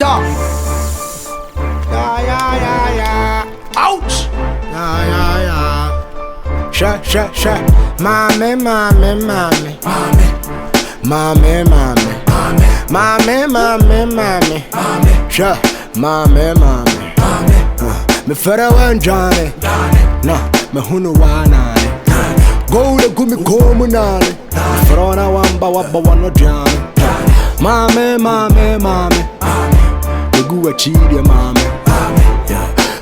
Yeah. Yeah. Ouch. Yeah. Sure. Mommy. Sure. Mommy. Me fera wan Johnny. No, me hunu wanani. Go to gumi komunani. Frona wamba wano Johnny. Mommy. The gua chidi mommy.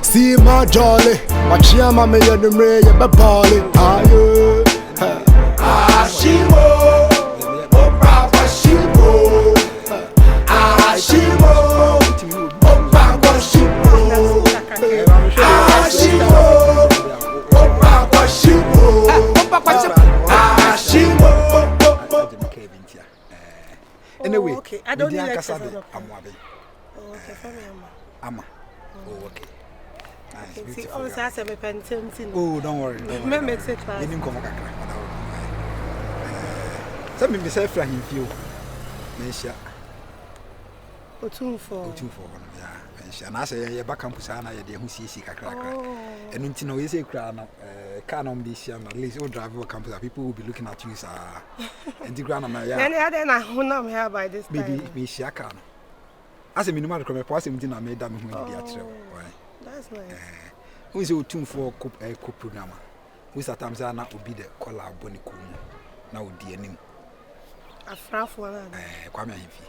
See my jolly. Watch ya mommy ya the ray ya babali. Aye. Ashimo. Opa washimo. Ashimo. Opa washimo. Ashimo. Opa washimo. Ashimo. Anyway, okay. I don't need like lectures. Okay, for me, Amma. Oh, okay. Nice. See, all I say, me pension. Oh, don't worry. Me take class. You didn't come back. Some me say from him few. Mesha. Otumfour. Yeah. Mesha. Na say ye back campus ana ye dey hu sisi kakra. Enu nti na we say kra na car no be share at least all drive campus people will be looking at you sir. And the grana na ya. Any other na hunam here by this time. Maybe me share car no. As a minimum come pass him na me da me hu dey atre. That's nice. Who is Otumfour co programmer? Who is at times na obi the collar boni ko na odi anim. Afrafo na. Kwame ahimfi.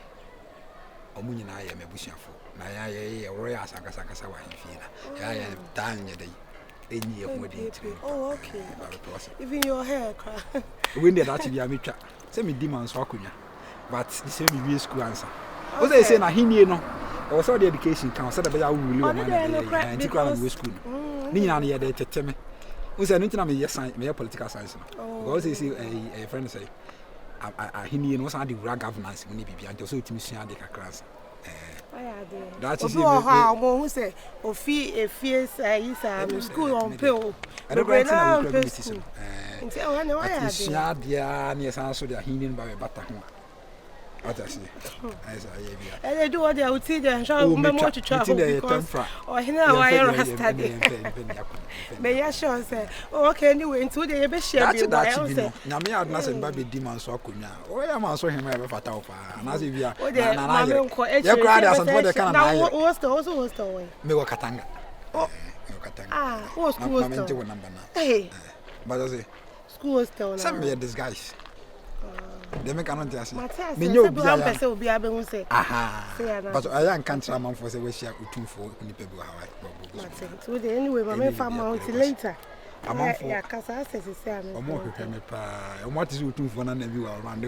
Omu nyina ya mebusuafo. Na ya royal asakasa wa ahimfi na. Ya dan ye dey. Enyi ye ho dey tire. Oh, okay. Even your hair cry. We need that to be ametwa. Say me di man so akonya. But the same we school answer. What they say na hinie no. I was all the education can say that be really o man dey crowd school. Ni nyina na ye dey teteme. We say no ntina me yes science, me political science no. Because they say a friend say hinie no san dey rural governance we need bibia nti so otimi sua dey kakra. That is how who say ofie say school on pay o. And the right school. Nti o na why are sua dia na san so dey hinie no ba bata ho. What I say? And they do what they are with and show more to travel because or here why you study. May I sure say, okay, anyway, into the be share be why na me adna say ba be di man so akonya. O ya man so hema be fata opa. Na say bia na ye kra dey asanto dey kana na ye. Na what's the way? Me wo Katanga. Oh, Katanga. Ah, what's school still? Na me number na. Hey. But I say school still na. Some me disguise. They make an answer. Me know be am person obi abehun say. Aha. But I am can't man for say we share Otumfour ni pebu Hawaii. So the anyway, my farm out later. Among for ya kasa say say am. Omo hwehwe me pa. Omo ati Otumfour na na bi wa around.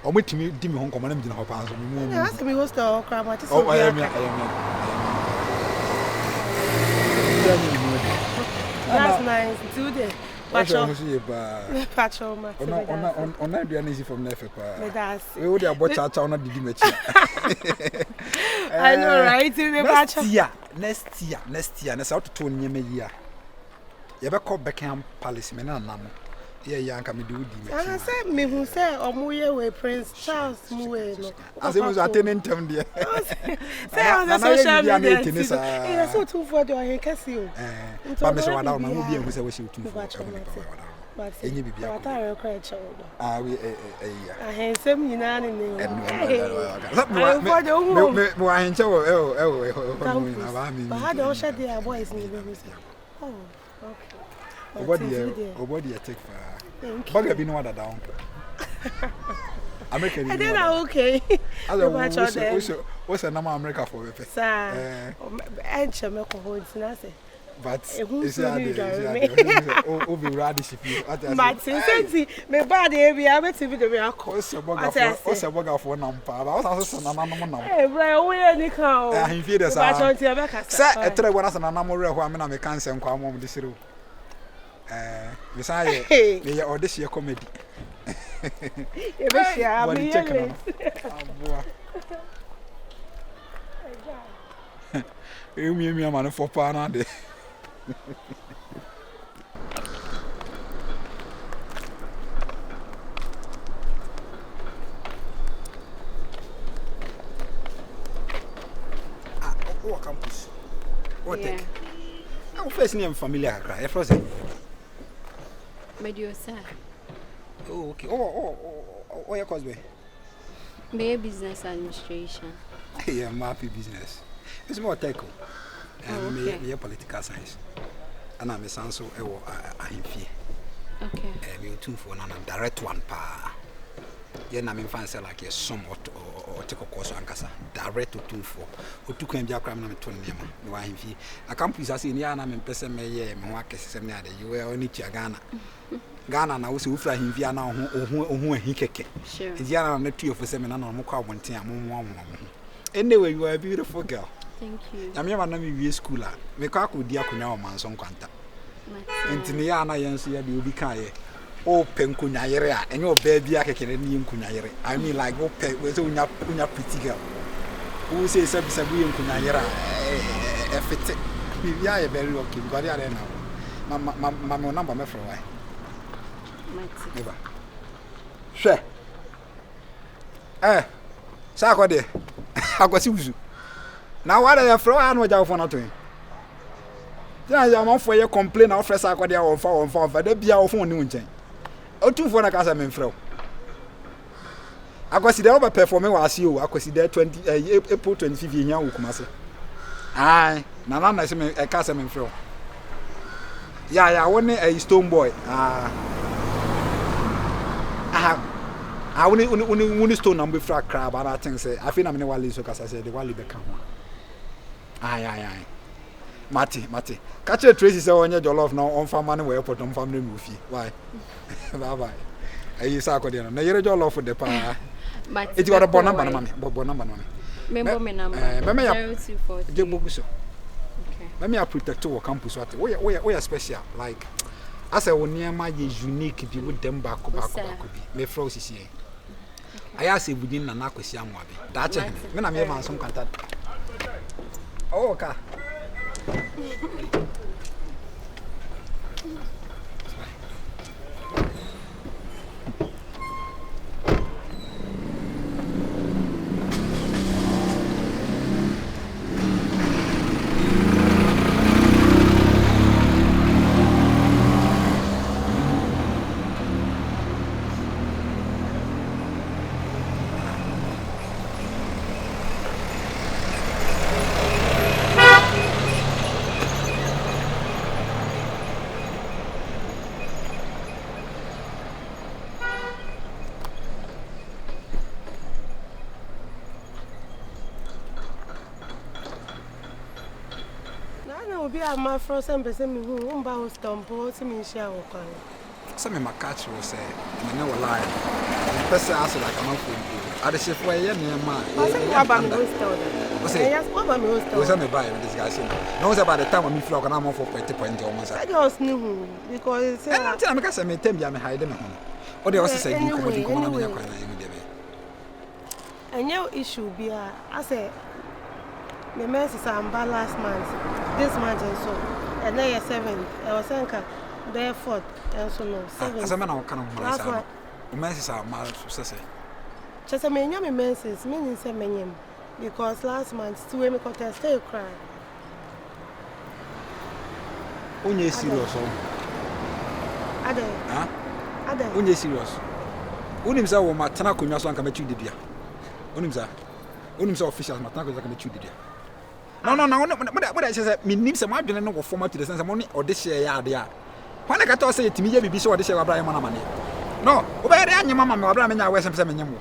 Omo timi di me ho komo na me gina ho pa so me mu. Na say me host o kra ma ti so. Oh, I am. That's nice. Today. Pacho ma. Ona do an easy from nefe pa. Me das. We would have bought cha ona didi mechi. I know right? Me pacho. Next year. Na say to nyeme year. Ye be call Beckham Palace me na nam. Ye anka me do di mechi. I say me who say omuye we Prince Charles muwe no. As we was attending them there. Say on the social media. Yeah, so too for do here kesi o. But me say wada o ma wo bi ehun say we say Otumfour. But enye bibia. What are you cry chow? We ahensem nyina ne ne. Me wa henche wo But how do share their boys ni be say? Oh, okay. Obody take for. Bag be no other down. America. I think I'm okay. What's the number America for? Sir, and chame ko ho ntina say. But is oh be radish if you. But since me bad e bia be TV de be akọ. O se boga for nampa. Ba o so na nanom nam. Eh bro, we ani kan o. Eh himfie de sa. Ba chon tie be kasa. Say etre wona sa na nam re ho amena me kan se nkwa mom de sire. Me say me ye audition comedy. E be share me ye. Aboa. Me man for pa na de. Oh, campus. What take? I'm first name familiar. I frozen. Mediosa. Oh, okay. Oh, your cause May business administration. Yeah, happy business. It's more tech. Me political science. And I'm a son so I'm fear. Okay. Me Otumfour na direct one pa. Yeah, na me fancy like a somewhat or take a course on Kasa. Direct Otumfour. Otuku mbia kram na me to nema. Me wa himfi. Na campus ase ni ana me pese me ye me wa kese me ade. You were only Ghana. Ghana na wo se ufra himfi ana ohu ahi keke. Sure. Indiana na tuyo for se me na no mo kwa wonten a mo. Anyway, you are a beautiful girl. Thank you. I'm your man we school. Me kwa ko dia kunya o man so kwanta. Ntini ya na yenso ya de obi kan ye. O penkunya yere a enye oba bia kekere ni nkunya yere. I mean like o pe we say unya pretty girl. Who say sabu ye nkunya yere e fit. Bi bia ye very okay because they are now. Mama number me from why? Never. She. Sa ko de. Akwasi wuzu. Now what are you from? I know you for nothing. Yeah, I'm on for you complain of fresh aquadia or for the beer of one new chain. Otumfour na casa men fro. I was there over performing was you. I was there 20 April 25 year old Kumasi. Aye, Nana na me a casa men fro. Yeah, one a stone boy. I only stone number for a crab, and I think say I feel I'm in a wali so because I said the wali become one. Aye. Mati. Catch a Tracy say on your jollof now on farm money where put on family movie. Why? Bye. I use Sakodian. Now you're jollof for the pa. It's got a bonamma, mommy. Member me number 0240. Okay. Let me protect our campus. We are special. Like I say, when near my is unique if you would them back. Me froze is here. I ask if we didn't an aquasium wabi. That's it. When I'm here, some contact. Oh, okay. Be a my frozen person who won't bow stumble to me share. Some of my catch will say, and I know a lie. The person asked like a month ago. At the ship where you're near mine. What about me? Yes, what about me? Was I buy this guy? Knows about the time when me flock and I'm off for 20 almost. I just knew because I may tell you I'm hiding home. Or they also say, and your issue be I say. My message last month, this month and so, and then you're 7th. I was saying, barefoot and so no. 7th. As a man, I can't last month. Messages are my success. Just a man, your message, meaning 7 because last month, 2 women contest, they cry. Only serious. Ada. Only serious. Unimza wo matana kunya so anka mechu dibia. Unimza official matana kunya anka mechu dibia. No. What I say, me name some adwene no go format to the sense money or this share ya dia. When I got to say to me bibi so this share Abraham money. No, obere anya mama me Abraham nya we sem me nyem.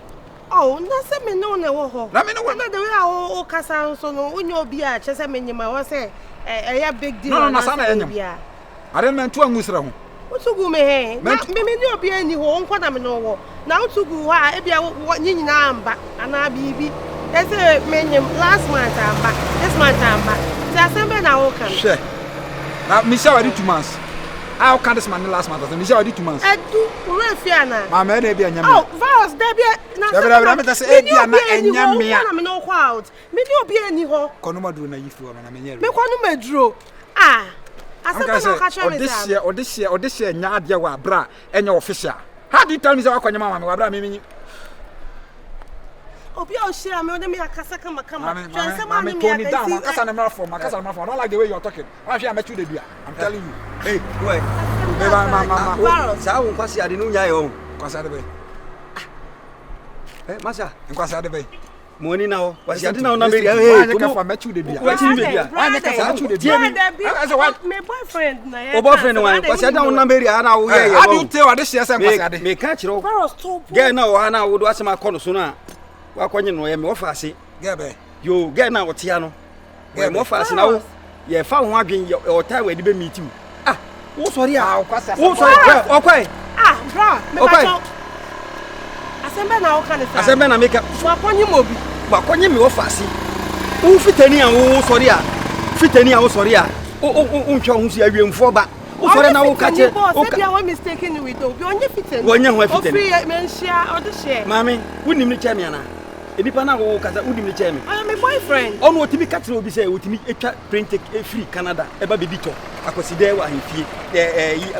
Oh, na se me no na wo ho. Na me no we na the way o kasa so no onyo obi a che se me nyem a wo say ya big deal. No, sa na nyem. Are me ntu angusra ho. Utugu me he. Na me ni obi ani ho nkwa na me no wo. Na utugu ha e bia nyinyina amba ana bibi. They say last month I'm back. This month I'm back. They assemble now come. Sure. Now Michelle I did 2 months. How can this man last month? Michelle I did 2 months. I do. Where fiana? Mama dey be anyam. Oh, virus dey be na. Dey say e dia na anyam me. Na me no crowd. Me ni obi ani ho. Kono maduro na yifu na me nyere. Me kwanu maduro. Assemble no catch me. This year nya ade wa bra enya official. How do you tell me say akwanya mama me wa bra me Obi o share me o me akasa kama. Mami, Tony down. Makasa na mara for. I don't like the way you're talking. I met you the beer. I'm telling you. Hey, boy. Mama. Sa won kwase ade no nya yo. Kwasa de be. Masa. Kwasa de be. Money now. Was you na na be hey, come for met you the beer. What you be beer? Why make us met you the beer? My boyfriend na. O boyfriend one. Was you na be beer na wo ye. How do you tell what this is kwasa de? Me ka kiro. Paros to. Get na wo na wo do asema kono so na. Wa kwanye no ye me wo fa ase. Get be. Yo, get na wo tia no. Get mo fa ase na wo. Ye fa ho adwen o tie we de be meet you. Ah, wo sorry ah. Wo sorry. O kwai. Ah, bra. Me ka Asembe na oka ne fa. Asembe na make Wa konyi mobi. Wa konyi me wo fa ase. Wo fitani a wo sorry a. Fitani a wo sorry a. O ntwa ho si awiemfo ba. Wo sorry na wo ka che. O ka bia wo mistaken with obi onye fitani. Wonye ho fitani. O free menhia o de share. Mami, wonim ni chemi ana. Enipa na wo kaza wonim ni chemi. I am my boyfriend. Ono otimi ka kire obi say otimi etwa print free Canada. Eba bebi to. Akoside wa ahemfie.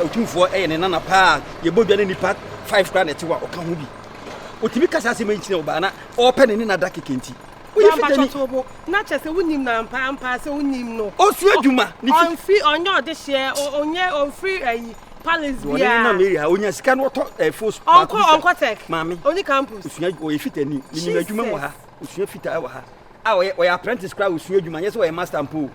Otumfour ne nana pa. Ye bodua ne nipa 5 grand eti wa oka ho bi. Otimi kasa se manchine oba na open ni na da kekenti. Wo fitani na chese wonim na mpa se wonim no. Osu adwuma ni free onye o de share onye on free palace bia. Woni na Mary ha onya sika no to force. Onko tech. Mami. Oni campus. Osunya o fitani. Minim adwuma mo ha. Osunya fita wa ha. Ah o ya apprentice cry osunya adwuma nyese o master mpo.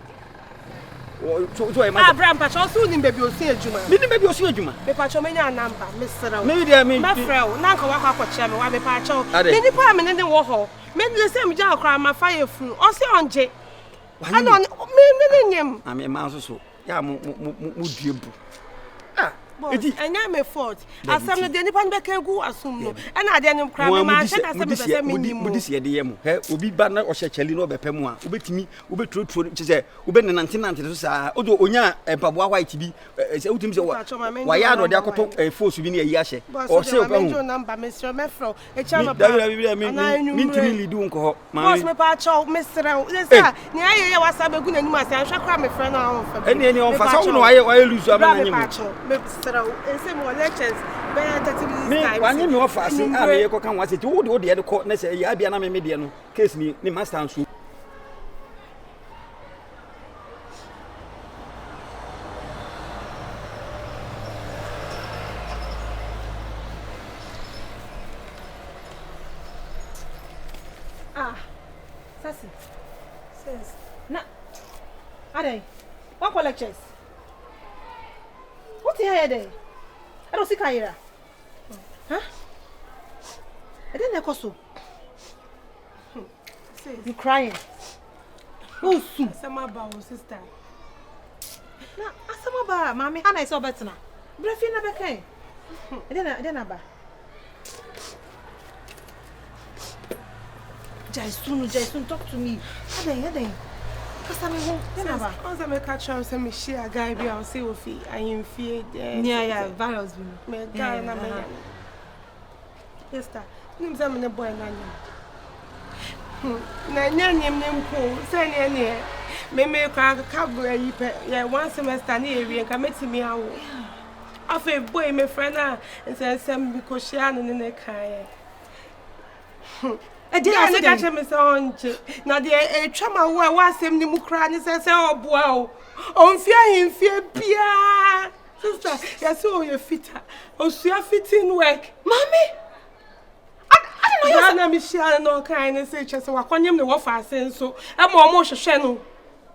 So ah bram pa cho so ni baby osu adwuma. Minim baby osu adwuma. Me pa cho menya number, me sere. Me dia me. Ma frɛ na nka wa kwa kwa me wa me pa cho. Me ni pa me ne wo ho. Me le se me ja akra ma fire fru. O se onje. Ano me ne nyem. Ami ma so ya mo duebu. Ah, enya me fault. Asam no de nipa nbe ka gu asum no. E na de nyem kra me ma hye na se me pese me nyim. Mudi se de yemu. He obi ba na o hye chali no obepem a, obetimi obeturo che se obe nante so sa. Odo onya empaboa white bi. Se utimi se wa ya do de akoto force bi na yi ahye. O se o pa hu. Number me sure me fro. E cha ma pa. Mi ntimi lidu nko ho. Boss me pa cho me sere. Lesa, ni aye ye wasa begu na nyim ase anhwa kra me frɛ na on fa. Eni on fa so no waye lusu ama na nyim. Me say more lectures better 30 minutes time. Me wanye me offer say am ye ko kan wase ti wo de ye de ko na say ya bia na me de no case ni master anso. Ah. Sasi. Says. Na. Are. What lectures? What the hell there? I don't see Kaira. Huh? I didn't know so. You crying? Oh, soon. Sama ba, sister. Na, asama ba, mami. Ana iso better na. Brefi na bekai. I didn't ba. Jason, talk to me. Adai. Kasame ho, didn't ba. Once I catch her, say me share guy be on say ofi. I am fear there. Yeah, virus be. Me guy na me. Sister, nim say me ne boy na nyam. Na nyam mpo, say ne me kwa ka go yi pe. Yeah, one semester na ewie nka metimi awo. Afa boy me friend na say me ko share no ne kan. I didn't catch me so na de etwa ma wo asem ni mu kra ni se oboa o. On fear bia. Sister, yes o you fitter. O sua fitting work. Mommy. I don't know. Na me share no kind say chese wakonyem ne wo fa asen so. E mo hwehwe no.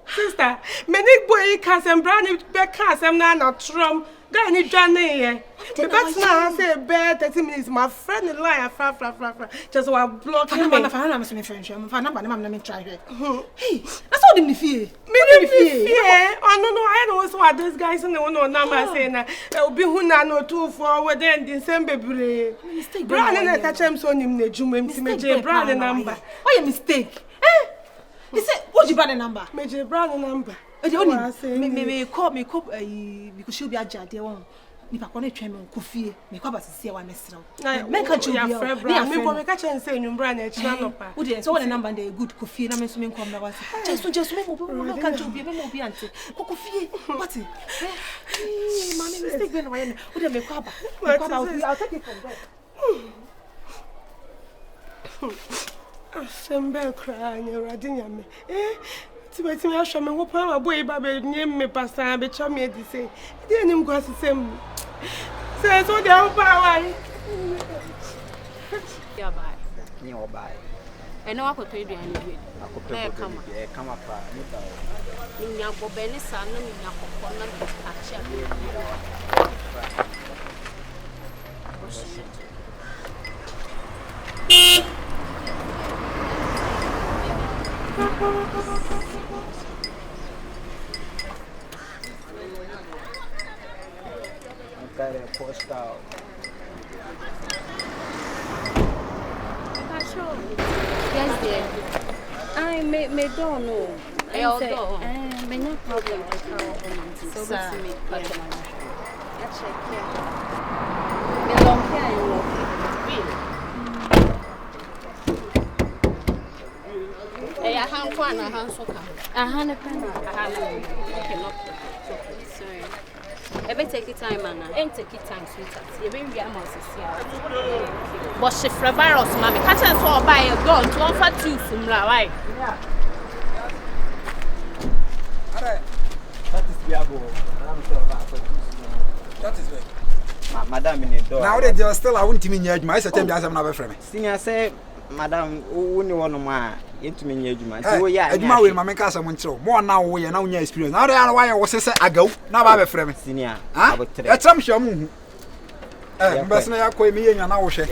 Sister, me ni boy ka sem bra ni be ka sem na na trom. Guy ni dwane ye. The best now say bed 30 minutes. My friend the line fra. Just wa block him. Na fa na me me friend. Me fa number na me try here. Hey, that's all them fear. Me fear. Oh no, I know so this guys in the one number say na obi hu na no Otumfour we then the same bebre. Mistake. Bra na catch him so nim na djuma mti meje bra the number. Why your mistake? He said, "What you bra the number?" Meje bra the number. Me call because she'll be a judge there one. Me pa kone twa me kofie me kwa basisi wa mesrew me ka ju bia me bo me ka chen say nyumbra na echina no pa wo de so one number dey good kofie na me so me nkom na wasi just me mo ka ju bia me mo bia ante kofie what mommy mistake be na wa wo de me kwa ba I'll take it from there Assemble crying, Radinia. Tibetim ya shame wo pa ma boy ba be nyem me pasa be chome di say dey nim go asem say so dey am pa wai Ya bai. Ni obai. Eno akoto eduane bi. Kama pa ni ta. Ni nya go be ni sa no ni nya kokko na bi acha. Cara postal. Yes, dear. I may don't know. I may no problem with her. So good to me. I check here. Me long hair and look. I have one. I have so come. I have a pen. I have no. Sorry. I better take your time, Anna. And take your time, sweetheart. You're very young, but she for virus, mammy. Catch us all by a gun to offer two from right? That is Biabo. That is right. Madam in the door. Now they are still, I won't mean yet. My sister tells me I'm not friend. Senior say, Madam, only one of my into me near you. Oh, yeah, I will make us someone so more now. We are now near experience. Now they are why I was say I go. Now I have a friend. Senior, that's some show. But now I call me and now share.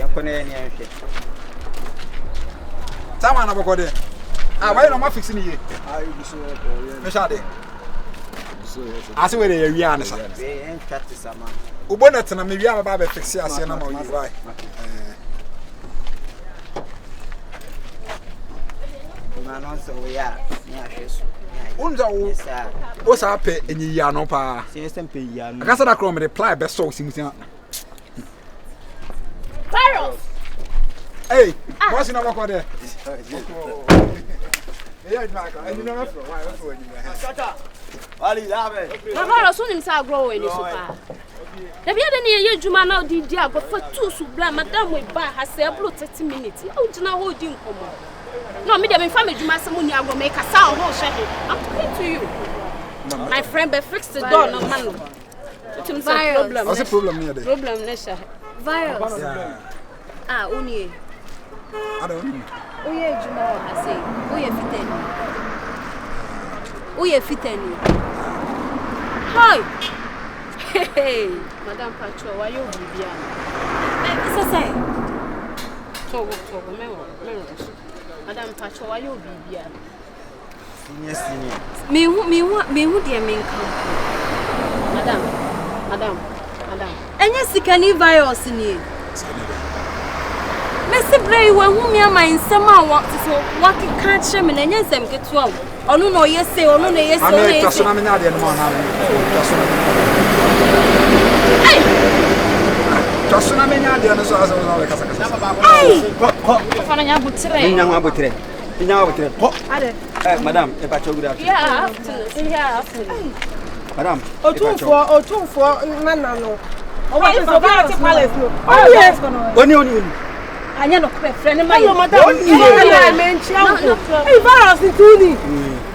Someone about there. Why am I fixing you? I see where they are. Ubonnet na maybe I'm about to fix it. I say no more. You right? What's up in your no pa? I guess I come reply best so things. Hey, what's in our work there? Yeah, you know why? Ali, lave. Now, soon himself growing so far. The other near you, Jumana, did you go for two so bland? Madame will buy her say about 30 minutes. Oh, do not hold him. No, me, I'm family, you must will make a sound. I'm talking to you. My friend, but fix the door, no man. What's the problem here? Problem, Nesha. Virus. Ah, only. I don't know. Oh, yeah, Jumana, I say. Oh, yeah, fitting. Oh, yeah, fitting. Hi. Hey, Madame Pacho, why you be here? Madame Pacho, why you be here? Senior. Me who dear mean come. Madame. And yes, you can leave virus in you. Mr. Bray, whom you are my summer want to so what you can't shame and yes, I'm get 12. Oh, no, yes, say, oh, no, yes, I'm just not in the morning. Just not in the other side of Madam, if I told you that. Yeah, Madam, Otumfour, no. Oh, what is the palace? Oh, yes, only. I know friend of mine. Hey, virus in Tuni.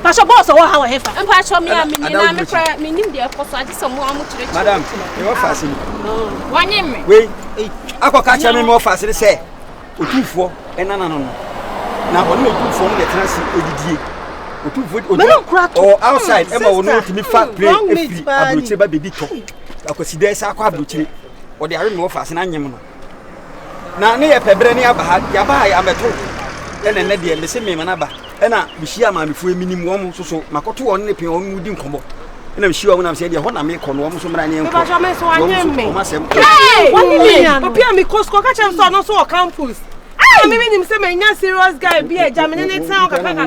Pastor boss or how I have. and Pacho me, I mean, the apostle, I just some more to Madam, you are fasting. One name. Wait, I will catch me more fast. Say, Otumfour, and no. Now, only Otumfour the transit Otumfour or outside, Emma will not be fat play. I will say, baby, I could see there's a quabuchi or the iron more fast and na ne ye pebre ne aba ya ba ya meto ene ne de me se me manaba ena me hia ma me fu eminim wo mo so makoto won ne pe won mudi nkomo ena me hia wo na me se de ho na me kono wo mo so mra ne enko ba jo me so anyem me Hey, what do you mean? Obi am Costco catch am so no so campus me nim say me nya serious guy be a jamine ne town kaka man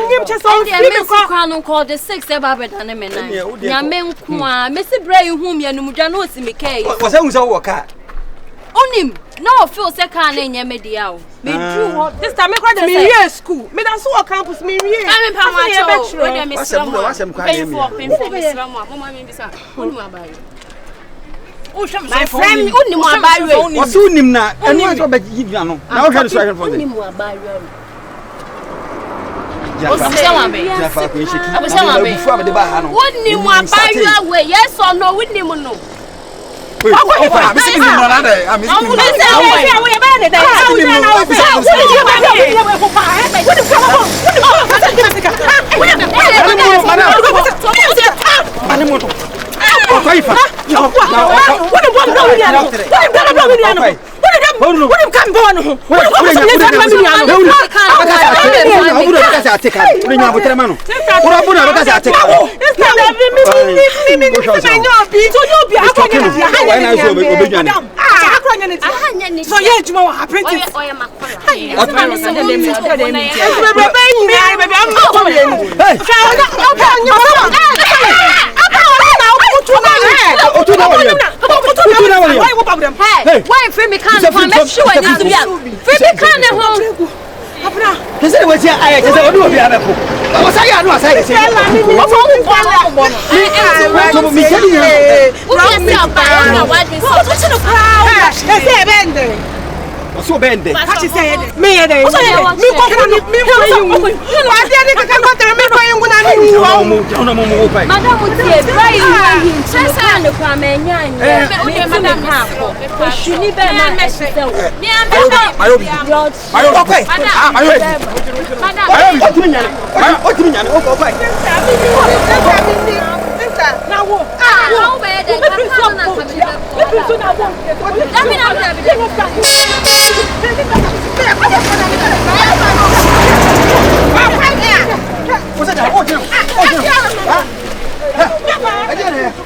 nim che so me ko call the 6 e ba beda ne me nan nya me nko a me se bra hu me anum dwa no si me kai wo se hu se wo ka onim no feel say can nya me dia o me do this time me cry me real school me dan so campus me real I me pa ma cho we dey me wasem kwa pay for me slam mo ma me bisa onim abayo My friend, only one barrier. What's your name now? And what's your baby? Now, how to strike for Only them? one barrier. Only one barrier way, yes or no, with him or no. Hey, why free me can't come? Make sure I need to be free me can't home. He said, "What's your eye?" He said, "What do you have?" What's I know? I said, so bend it. What you say? Me and me What's that?